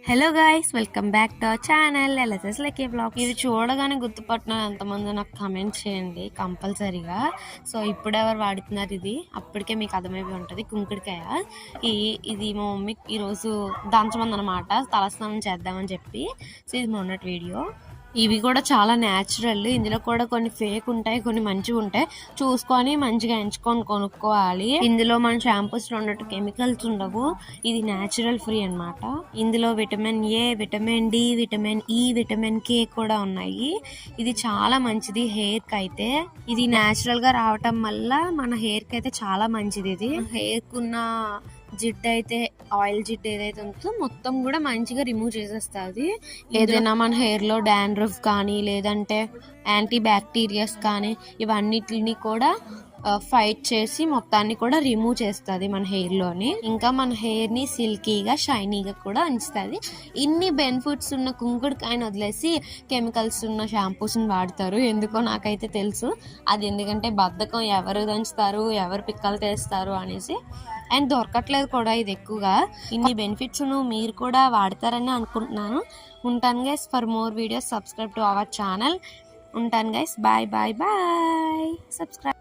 Hello guys, welcome back to our channel LSS like A blog. ఇది చూడగానే గుర్తుపట్టిన ఎంతమంది నాకు కామెంట్ చేయండి కంపల్సరీగా. సో ఇప్పుడు ఎవరు వాడుతున్నారు ఇది అప్పటికే మీకు అర్థమైపోయి ఉంటుంది. కుంకుడికాయ ఇది మా మమ్మీ ఈరోజు దంచమంది అనమాట, తలస్నానం చేద్దామని చెప్పి. సో ఇది మొన్నటి వీడియో. ఇవి కూడా చాలా న్యాచురల్. ఇందులో కూడా కొన్ని ఫేక్ ఉంటాయి, కొన్ని మంచిగా ఉంటాయి. చూసుకొని మంచిగా ఎంచుకొని కొనుక్కోవాలి. ఇందులో మన షాంపూస్ లో ఉన్నట్టు కెమికల్స్ ఉండవు. ఇది న్యాచురల్ ఫ్రీ అన్నమాట. ఇందులో vitamin A, vitamin D, vitamin E, vitamin K కూడా ఉన్నాయి. ఇది చాలా మంచిది హెయిర్ కి అయితే. ఇది న్యాచురల్ గా రావటం వల్ల మన హెయిర్ కి అయితే చాలా మంచిది. ఇది హెయిర్ కున్న జిడ్డు అయితే, ఆయిల్ జిడ్డు ఏదైతే ఉంటుందో మొత్తం కూడా మంచిగా రిమూవ్ చేసేస్తుంది. ఏదైనా మన హెయిర్ లో డాండ్రఫ్ కానీ లేదంటే యాంటీ బ్యాక్టీరియాస్ కానీ ఇవన్నిటిని కూడా ఫైట్ చేసి మొత్తాన్ని కూడా రిమూవ్ చేస్తుంది మన హెయిర్ లోని. ఇంకా మన హెయిర్ ని సిల్కీగా, షైనీగా కూడా ఉంచుతుంది. ఇన్ని బెనిఫిట్స్ ఉన్న కుంకుడుకాయని వదిలేసి కెమికల్స్ ఉన్న షాంపూస్ ని వాడతారు. ఎందుకో నాకైతే తెలుసు. అది ఎందుకంటే బద్ధకం, ఎవరు దంచుతారు, ఎవరు పిక్కలు తీస్తారు అనేసి. అండ్ దొరకట్లేదు కూడా ఇది ఎక్కువగా. ఇన్ని బెనిఫిట్స్ మీరు కూడా వాడతారని అనుకుంటున్నాను. ఉంటాను guys. For more videos subscribe to our channel. ఉంటాను guys. Bye bye bye. Subscribe.